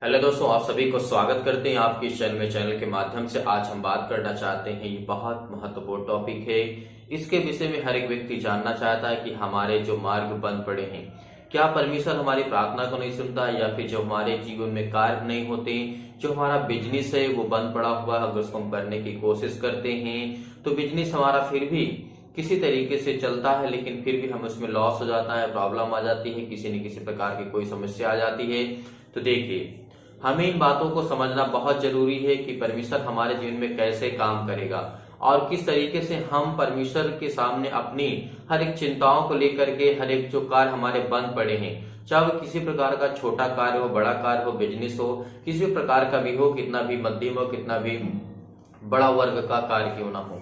Hello दोस्तों, आप सभी को स्वागत करते हैं आपके चैनल के माध्यम से। आज हम बात करना चाहते हैं, ये बहुत महत्वपूर्ण टॉपिक है। इसके विषय में हर एक व्यक्ति जानना चाहता है कि हमारे जो मार्ग बंद पड़े हैं, क्या परमेश्वर हमारी प्रार्थना को नहीं सुनता, या फिर जो हमारे जीवन में कार्य नहीं होते, जो हमारा बिजनेस है वो बंद पड़ा हुआ है, अगर उसको हम करने की कोशिश करते हैं तो बिजनेस हमारा फिर भी किसी तरीके से चलता है, लेकिन फिर भी हमें उसमें लॉस हो जाता है, प्रॉब्लम आ जाती है, किसी न किसी प्रकार की कोई समस्या आ जाती है। तो देखिए, हमें इन बातों को समझना बहुत जरूरी है कि परमेश्वर हमारे जीवन में कैसे काम करेगा और किस तरीके से हम परमेश्वर के सामने अपनी हर एक चिंताओं को लेकर के हर एक जो कार्य हमारे बंद पड़े हैं, चाहे वो किसी प्रकार का छोटा कार्य हो, बड़ा कार्य हो, बिजनेस हो, किसी भी प्रकार का भी हो, कितना भी मध्यम हो, कितना भी बड़ा वर्ग का कार्य क्यों ना हो,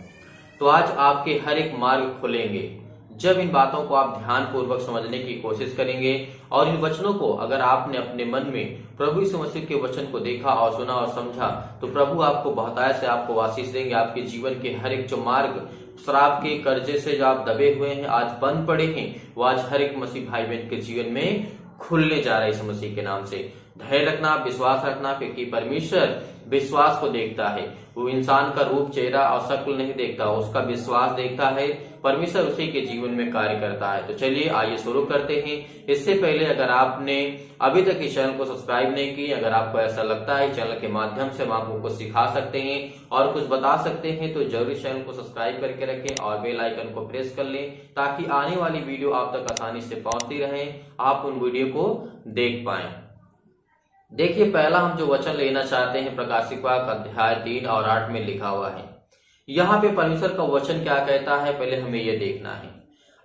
तो आज आपके हर एक मार्ग खुलेंगे जब इन बातों को आप ध्यान पूर्वक समझने की कोशिश करेंगे। और इन वचनों को अगर आपने अपने मन में प्रभु यीशु मसीह के वचन को देखा और सुना और समझा, तो प्रभु आपको बहुतायत से आपको आशीष देंगे। आपके जीवन के हर एक जो मार्ग शराब के कर्जे से जो आप दबे हुए हैं, आज बंद पड़े हैं, वो आज हर एक मसीह भाई बहन के जीवन में खुलने जा रहा है इस मसीह के नाम से। धैर्य रखना, विश्वास रखना, क्योंकि परमेश्वर विश्वास को देखता है। वो इंसान का रूप, चेहरा और शक्ल नहीं देखता, उसका विश्वास देखता है। परमेश्वर उसी के जीवन में कार्य करता है। तो चलिए आइए शुरू करते हैं। इससे पहले अगर आपने अभी तक इस चैनल को सब्सक्राइब नहीं की, अगर आपको ऐसा लगता है चैनल के माध्यम से हम आपको कुछ सिखा सकते हैं और कुछ बता सकते हैं, तो जरूर चैनल को सब्सक्राइब करके रखें और बेल आइकन को प्रेस कर लें, ताकि आने वाली वीडियो आप तक आसानी से पहुंचती रहे, आप उन वीडियो को देख पाएं। देखिए, पहला हम जो वचन लेना चाहते हैं, प्रकाशित वाक्य अध्याय 3 और 8 में लिखा हुआ है। यहाँ पे परमेश्वर का वचन क्या कहता है, पहले हमें यह देखना है।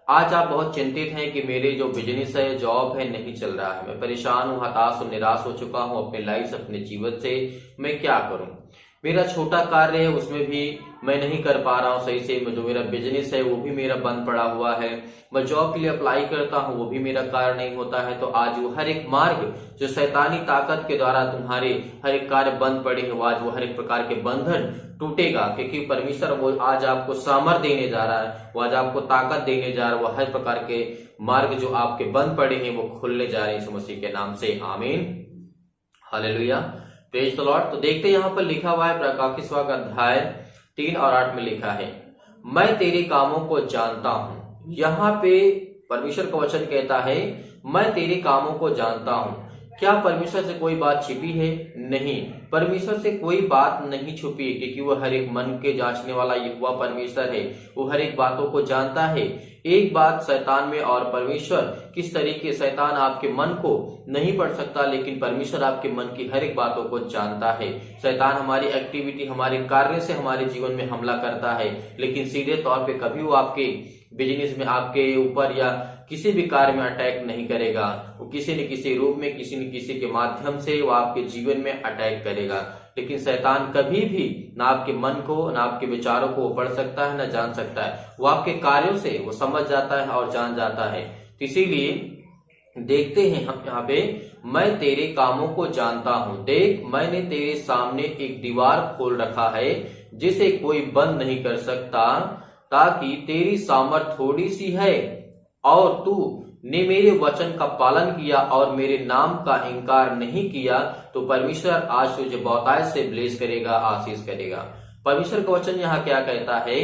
आज आप बहुत चिंतित हैं कि मेरे जो बिजनेस है, जॉब है, नहीं चल रहा है, मैं परेशान हूँ, हताश हूँ, निराश हो चुका हूँ अपने लाइफ से, अपने जीवन से, मैं क्या करूं। मेरा छोटा कार्य है उसमें भी मैं नहीं कर पा रहा हूँ सही से, जो मेरा बिजनेस है वो भी मेरा बंद पड़ा हुआ है, मैं जॉब के लिए अप्लाई करता हूँ वो भी मेरा कार्य नहीं होता है। तो आज वो हर एक मार्ग जो शैतानी ताकत के द्वारा तुम्हारे हर एक कार्य बंद पड़े हैं, वो आज वो हर एक प्रकार के बंधन टूटेगा, क्योंकि परमेश्वर वो आज आपको सामर्थ देने जा रहा है, वो आज आपको ताकत देने जा रहा है। वो हर प्रकार के मार्ग जो आपके बंद पड़े हैं वो खुलने जा रहे हैं यीशु मसीह के नाम से। आमीन, हालेलुया, प्रेज द लॉर्ड। तो देखते हैं यहाँ पर लिखा हुआ है, प्रकाशित वाक्य अध्याय 3 और 8 में लिखा है, मैं तेरे कामों को जानता हूं। यहाँ पे परमेश्वर का वचन कहता है, मैं तेरे कामों को जानता हूं। क्या परमेश्वर से कोई बात छिपी है? नहीं, परमेश्वर से कोई बात नहीं छुपी है, क्योंकि वो हर एक मन के जांचने वाला यहोवा परमेश्वर है। वो हर एक बातों को जानता है। एक बात शैतान में और परमेश्वर किस तरीके, शैतान आपके मन को नहीं पढ़ सकता, लेकिन परमेश्वर आपके मन की हर एक बातों को जानता है। शैतान हमारी एक्टिविटी, हमारे कार्य से हमारे जीवन में हमला करता है, लेकिन सीधे तौर पे कभी वो आपके बिजनेस में, आपके ऊपर या किसी भी कार्य में अटैक नहीं करेगा। वो किसी न किसी रूप में, किसी न किसी के माध्यम से वो आपके जीवन में अटैक करेगा। लेकिन शैतान कभी भी ना आपके मन को, ना आपके विचारों को वो पढ़ सकता है, ना जान सकता है। वो आपके कार्यों से वो समझ जाता है और जान जाता है। तो इसीलिए देखते हैं हम यहाँ पे, मैं तेरे कामों को जानता हूं। देख, मैंने तेरे सामने एक दीवार खोल रखा है जिसे कोई बंद नहीं कर सकता, ताकि तेरी सामर्थ थोड़ी सी है और तू ने मेरे वचन का पालन किया और मेरे नाम का इनकार नहीं किया, तो परमेश्वर आज तुझे बहुतायत से ब्लेस करेगा, आशीष करेगा। परमेश्वर का वचन यहाँ क्या कहता है,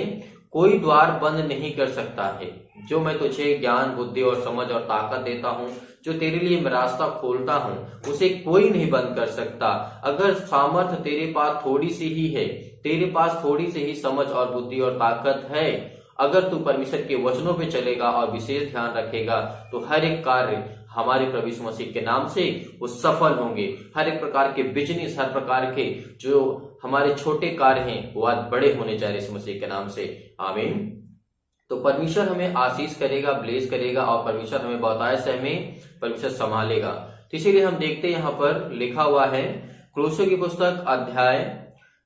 कोई द्वार बंद नहीं कर सकता है। जो मैं तुझे ज्ञान, बुद्धि और समझ और ताकत देता हूँ, जो तेरे लिए मैं रास्ता खोलता हूँ, उसे कोई नहीं बंद कर सकता। अगर सामर्थ तेरे पास थोड़ी सी ही है, तेरे पास थोड़ी सी ही समझ और बुद्धि और ताकत है, अगर तू परमेश्वर के वचनों पे चलेगा और विशेष ध्यान रखेगा, तो हर एक कार्य हमारे प्रभु यीशु मसीह के नाम से वो सफल होंगे। हर एक प्रकार के बिजनेस, हर प्रकार के जो हमारे छोटे कार्य हैं, वो आज बड़े होने जा रहे यीशु मसीह के नाम से। आमीन। तो परमेश्वर हमें आशीष करेगा, ब्लेस करेगा, और परमेश्वर हमें बहुतायत से हमें परमेश्वर संभालेगा। तो इसीलिए हम देखते हैं यहाँ पर लिखा हुआ है, क्रोसों की पुस्तक अध्याय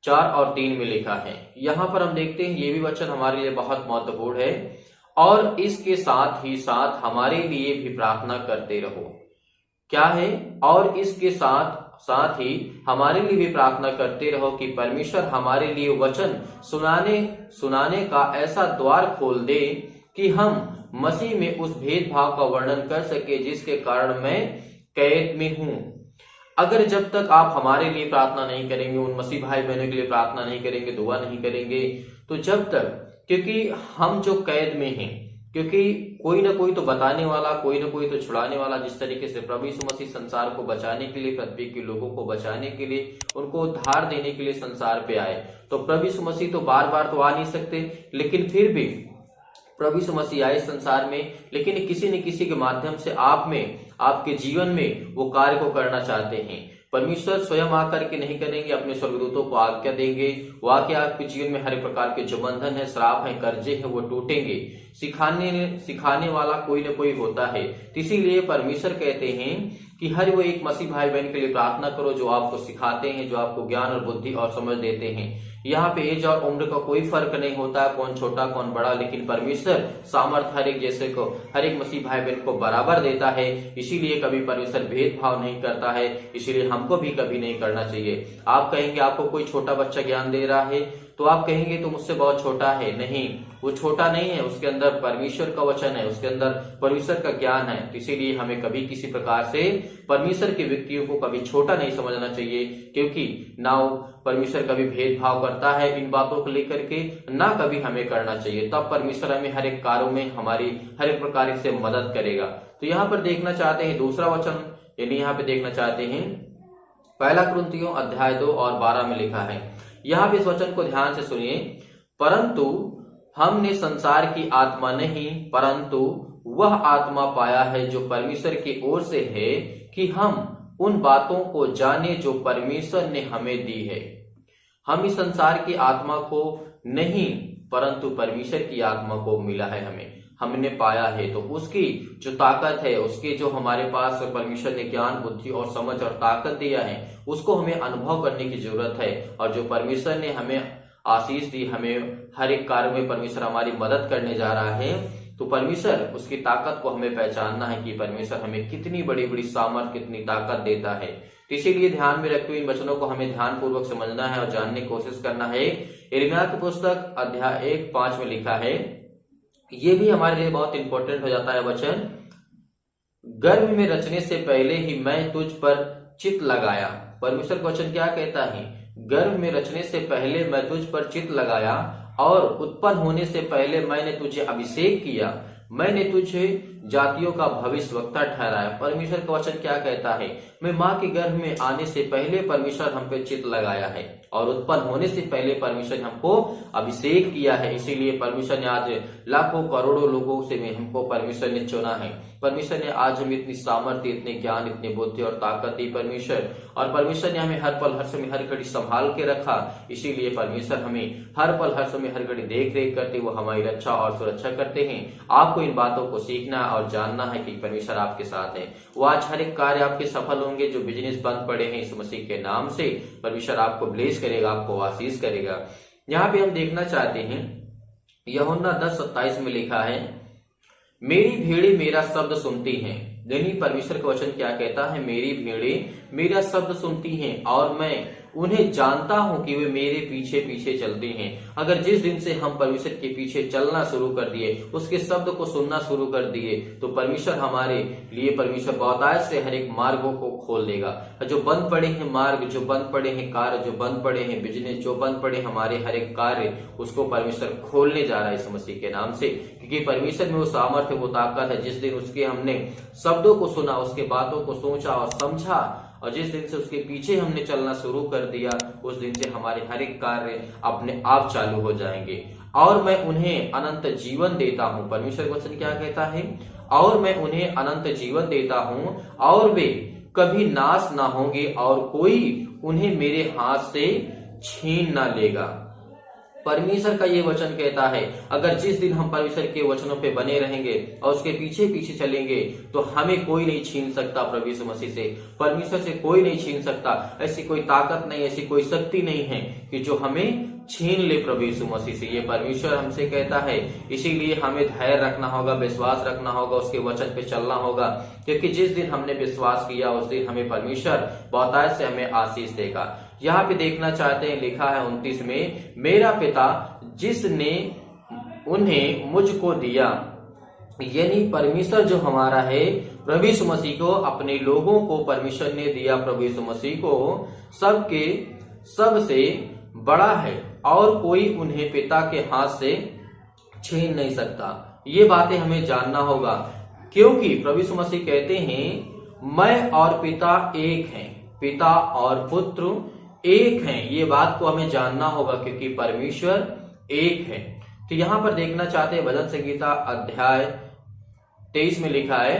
4 और 3 में लिखा है। यहाँ पर हम देखते हैं, ये भी वचन हमारे लिए बहुत महत्वपूर्ण है, और इसके साथ ही साथ हमारे लिए भी प्रार्थना करते रहो। क्या है? और इसके साथ साथ ही हमारे लिए भी प्रार्थना करते रहो कि परमेश्वर हमारे लिए वचन सुनाने का ऐसा द्वार खोल दे कि हम मसीह में उस भेदभाव का वर्णन कर सके जिसके कारण मैं कैद में हूं। अगर जब तक आप हमारे लिए प्रार्थना नहीं करेंगे, उन मसीह भाई बहनों के लिए प्रार्थना नहीं करेंगे, दुआ नहीं करेंगे, तो जब तक, क्योंकि हम जो कैद में हैं, क्योंकि कोई ना कोई तो बताने वाला, कोई ना कोई तो छुड़ाने वाला। जिस तरीके से प्रभु यीशु मसीह संसार को बचाने के लिए, पृथ्वी के लोगों को बचाने के लिए, उनको उद्धार देने के लिए संसार पे आए, तो प्रभु यीशु मसीह तो बार बार तो आ नहीं सकते, लेकिन फिर भी प्रभु यीशु मसीह आए संसार में, लेकिन किसी न किसी के माध्यम से आप में, आपके जीवन में वो कार्य को करना चाहते हैं। परमेश्वर स्वयं आकर के नहीं करेंगे, अपने स्वर्गदूतों को आज्ञा देंगे, वो आके आपके जीवन में हर प्रकार के जो बंधन है, श्राप है, कर्जे हैं, वो टूटेंगे। सिखाने वाला कोई न कोई होता है। इसीलिए परमेश्वर कहते हैं कि हर वो एक मसीह भाई बहन के लिए प्रार्थना करो जो आपको सिखाते हैं, जो आपको ज्ञान और बुद्धि और समझ देते हैं। यहाँ पे एज और उम्र का कोई फर्क नहीं होता है, कौन छोटा कौन बड़ा, लेकिन परमेश्वर सामर्थ हर एक जैसे को, हर एक मसीह भाई बहन को बराबर देता है। इसीलिए कभी परमेश्वर भेदभाव नहीं करता है, इसीलिए हमको भी कभी नहीं करना चाहिए। आप कहेंगे आपको कोई छोटा बच्चा ज्ञान दे रहा है, तो आप कहेंगे तो मुझसे बहुत छोटा है। नहीं, वो छोटा नहीं है, उसके अंदर परमेश्वर का वचन है, उसके अंदर परमेश्वर का ज्ञान है। इसीलिए हमें कभी किसी प्रकार से परमेश्वर के व्यक्तियों को कभी छोटा नहीं समझना चाहिए, क्योंकि ना परमेश्वर कभी भेदभाव करता है इन बातों को लेकर के, ना कभी हमें करना चाहिए। तब परमेश्वर हमें हर एक कार्यों में हमारी हर एक प्रकार से मदद करेगा। तो यहाँ पर देखना चाहते हैं दूसरा वचन, यानी यहाँ पे देखना चाहते हैं 1 कुरिन्थियों अध्याय 2 और 12 में लिखा है। यहाँ पे इस वचन को ध्यान से सुनिए। परंतु हमने संसार की आत्मा नहीं, परंतु वह आत्मा पाया है जो परमेश्वर की ओर से है, कि हम उन बातों को जाने जो परमेश्वर ने हमें दी है। हम इस संसार की आत्मा को नहीं, परंतु परमेश्वर की आत्मा को मिला है, हमने पाया है। तो उसकी जो ताकत है, उसके जो हमारे पास परमेश्वर ने ज्ञान, बुद्धि और समझ और ताकत दिया है, उसको हमें अनुभव करने की जरूरत है। और जो परमेश्वर ने हमें आशीष दी, हमें हर एक कार्य में परमेश्वर हमारी मदद करने जा रहा है, तो परमेश्वर उसकी ताकत को हमें पहचानना है कि परमेश्वर हमें कितनी बड़ी बड़ी सामर्थ, कितनी ताकत देता है। तो इसीलिए ध्यान में रखते हुए इन वचनों को हमें ध्यान पूर्वक समझना है और जानने की कोशिश करना है। यिर्मयाह की पुस्तक अध्याय 1:5 में लिखा है, ये भी हमारे लिए बहुत इंपॉर्टेंट हो जाता है वचन। गर्भ में रचने से पहले ही मैं तुझ पर चित्त लगाया। परमेश्वर का वचन क्या कहता है? गर्भ में रचने से पहले मैं तुझ पर चित्त लगाया और उत्पन्न होने से पहले मैंने तुझे अभिषेक किया, मैंने तुझे जातियों का भविष्यवक्ता ठहराया। परमेश्वर का वचन क्या कहता है? मैं माँ के गर्भ में आने से पहले परमेश्वर हम पे चित्त लगाया है और उत्पन्न होने से पहले परमेश्वर ने हमको अभिषेक किया है। इसीलिए परमेश्वर ने आज लाखों करोड़ों लोगों से हमको परमेश्वर ने चुना है। परमेश्वर ने आज हमें इतनी सामर्थ्य, इतने ज्ञान, इतनी बुद्धि और ताकत दी परमेश्वर, और परमेश्वर ने हमें हर पल हर समय हर घड़ी संभाल के रखा। इसीलिए परमेश्वर हमें हर पल हर समय हर घड़ी देख रेख करते, वो हमारी रक्षा और सुरक्षा करते हैं। आपको इन बातों को सीखना और जानना है कि परमेश्वर आपके साथ है। वो आज हर एक कार्य आपके सफल होंगे। जो बिजनेस बंद पड़े हैं, इस मसीह के नाम से परमेश्वर आपको ब्लेस करेगा, आपको आशीष करेगा। यहाँ पे हम देखना चाहते हैं यूहन्ना 10:27 में लिखा है, मेरी भेड़ें मेरा शब्द सुनती हैं। यानी परमेश्वर का वचन क्या कहता है? मेरी भेड़ें मेरा शब्द सुनती हैं और मैं उन्हें जानता हूं कि वे मेरे पीछे पीछे चलती हैं। अगर जिस दिन से हम परमेश्वर के पीछे चलना शुरू कर दिए, उसके शब्द को सुनना शुरू कर दिए, तो परमेश्वर हमारे लिए, परमेश्वर बहुतायत से हर एक मार्गों को खोल देगा। जो बंद पड़े हैं मार्ग, जो बंद पड़े हैं कार्य, जो बंद पड़े हैं बिजनेस, जो बंद पड़े हमारे हर एक कार्य, उसको परमेश्वर खोलने जा रहा है इस मसीह के नाम से। क्योंकि परमेश्वर में वो सामर्थ्य, वो ताकत है। जिस दिन उसके हमने शब्दों को सुना, उसके बातों को सोचा और समझा, और जिस दिन से उसके पीछे हमने चलना शुरू कर दिया, उस दिन से हमारे हर एक कार्य अपने आप चालू हो जाएंगे। और मैं उन्हें अनंत जीवन देता हूं। परमेश्वर का वचन क्या कहता है? और मैं उन्हें अनंत जीवन देता हूं और वे कभी नाश ना होंगे और कोई उन्हें मेरे हाथ से छीन ना लेगा। परमेश्वर का ये वचन कहता है, अगर जिस दिन हम परमेश्वर के वचनों पे बने रहेंगे और उसके पीछे पीछे चलेंगे, तो हमें कोई नहीं छीन सकता प्रभु यीशु मसीह से। परमेश्वर से कोई नहीं छीन सकता। ऐसी कोई ताकत नहीं, ऐसी कोई शक्ति नहीं है कि जो हमें छीन ले प्रभु यीशु मसीह से। ये परमेश्वर हमसे कहता है। इसीलिए हमें धैर्य रखना होगा, विश्वास रखना होगा, उसके वचन पे चलना होगा, क्योंकि जिस दिन हमने विश्वास किया, उस दिन हमें परमेश्वर बहुतायत से हमें आशीष देगा। यहाँ पे देखना चाहते हैं, लिखा है 29 में, मेरा पिता जिसने उन्हें मुझको दिया यानी परमेश्वर जो हमारा है, प्रभु यीशु मसीह को, अपने लोगों को परमेश्वर ने दिया, प्रभु यीशु मसीह को सबके सबसे बड़ा है और कोई उन्हें पिता के हाथ से छीन नहीं सकता। ये बातें हमें जानना होगा, क्योंकि प्रभु यीशु मसीह कहते हैं मैं और पिता एक हैं, पिता और पुत्र एक हैं। ये बात को हमें जानना होगा, क्योंकि परमेश्वर एक है। तो यहां पर देखना चाहते हैं भजन संहिता अध्याय 23 में लिखा है,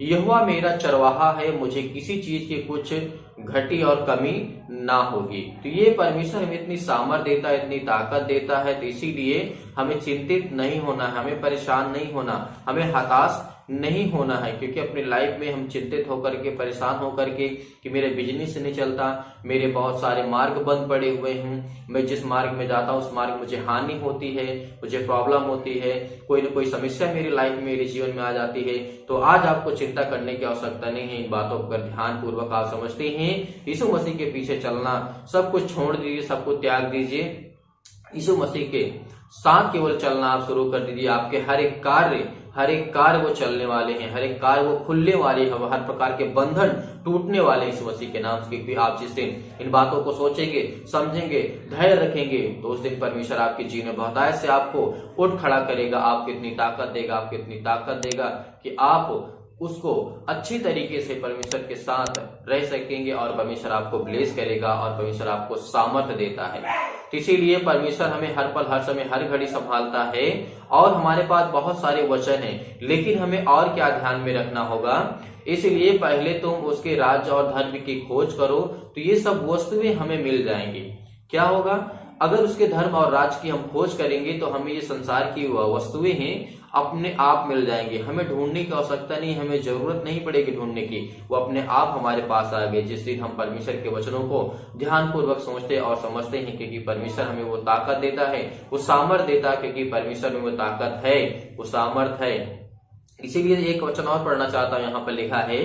यहोवा मेरा चरवाहा है, मुझे किसी चीज की कुछ घटी और कमी ना होगी। तो ये परमेश्वर हमें इतनी सामर्थ देता है, इतनी ताकत देता है, तो इसीलिए हमें चिंतित नहीं होना है, हमें परेशान नहीं होना, हमें हताश नहीं होना है। क्योंकि अपनी लाइफ में हम चिंतित होकर के, परेशान होकर के कि मेरे बिजनेस नहीं चलता, मेरे बहुत सारे मार्ग बंद पड़े हुए हैं, मैं जिस मार्ग में जाता हूँ उस मार्ग में मुझे हानि होती है, मुझे प्रॉब्लम होती है, कोई ना कोई समस्या मेरी लाइफ में, मेरे जीवन में आ जाती है। तो आज आपको चिंता करने की आवश्यकता नहीं है। इन बातों पर ध्यान पूर्वक आप समझते हैं, यीशु मसीह के पीछे चलना, सब कुछ छोड़ दीजिए, सब कुछ त्याग दीजिए, यीशु मसीह के साथ केवल चलना आप शुरू कर दीजिए। आपके हर एक कार्य वो चलने वाले हैं, हर एक कार्य वो खुलने वाले हैं, हर प्रकार के बंधन टूटने वाले इस मसीह के नाम से। आप जिस दिन इन बातों को सोचेंगे, समझेंगे, धैर्य रखेंगे, तो उस दिन परमेश्वर आपके जीवन में बहुतायत से आपको उठ खड़ा करेगा, आपको इतनी ताकत देगा, आपको इतनी ताकत देगा कि आप उसको अच्छी तरीके से परमेश्वर के साथ रह सकेंगे और परमेश्वर आपको ब्लेस करेगा और परमेश्वर आपको सामर्थ्य देता है। तो इसीलिए परमेश्वर हमें हर पल, हर समय, हर घड़ी संभालता है और हमारे पास बहुत सारे वचन हैं, लेकिन हमें और क्या ध्यान में रखना होगा। इसलिए पहले तुम उसके राज्य और धर्म की खोज करो, तो ये सब वस्तुएं हमें मिल जाएंगी। क्या होगा? अगर उसके धर्म और राज्य की हम खोज करेंगे तो हमें ये संसार की वस्तुएं हैं अपने आप मिल जाएंगे, हमें ढूंढने की आवश्यकता नहीं, हमें जरूरत नहीं पड़ेगी ढूंढने की, वो अपने आप हमारे पास आ गए जिस दिन हम परमेश्वर के वचनों को ध्यान पूर्वक सोचते और समझते हैं। क्योंकि परमेश्वर हमें वो ताकत देता है, वो सामर्थ देता है, क्योंकि परमेश्वर में वो ताकत है, वो सामर्थ है। इसीलिए एक वचन और पढ़ना चाहता हूं, यहाँ पर लिखा है,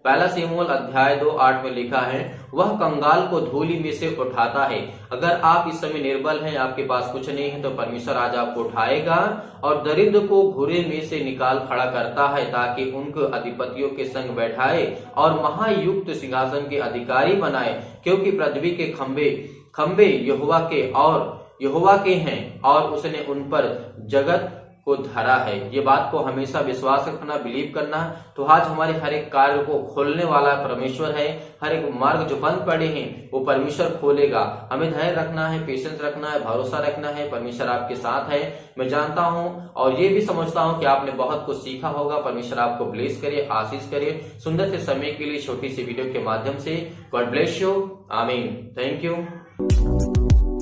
पहला शमूएल अध्याय 2:8 में लिखा है, वह कंगाल को धूलि में से उठाता है। अगर आप इस समय निर्बल हैं, आपके पास कुछ नहीं है, तो परमेश्वर आज आपको उठाएगा और दरिद्र को घुरे में से निकाल खड़ा करता है, ताकि उनको अधिपतियों के संग बैठाए और महायुक्त सिंहासन के अधिकारी बनाए। क्योंकि पृथ्वी के खंबे यहोवा के हैं और उसने उन पर जगत को धरा है। ये बात को हमेशा विश्वास रखना, बिलीव करना। तो आज हमारे हर एक कार्य को खोलने वाला परमेश्वर है, हर एक मार्ग जो बंद पड़े हैं वो परमेश्वर खोलेगा। हमें धैर्य रखना है, पेशेंस रखना है, भरोसा रखना है, परमेश्वर आपके साथ है। मैं जानता हूं और ये भी समझता हूं कि आपने बहुत कुछ सीखा होगा। परमेश्वर आपको ब्लेस करे, आशीष करे। सुंदर से समय के लिए छोटी सी वीडियो के माध्यम से गॉड ब्लेस यू, आमीन। Thank you.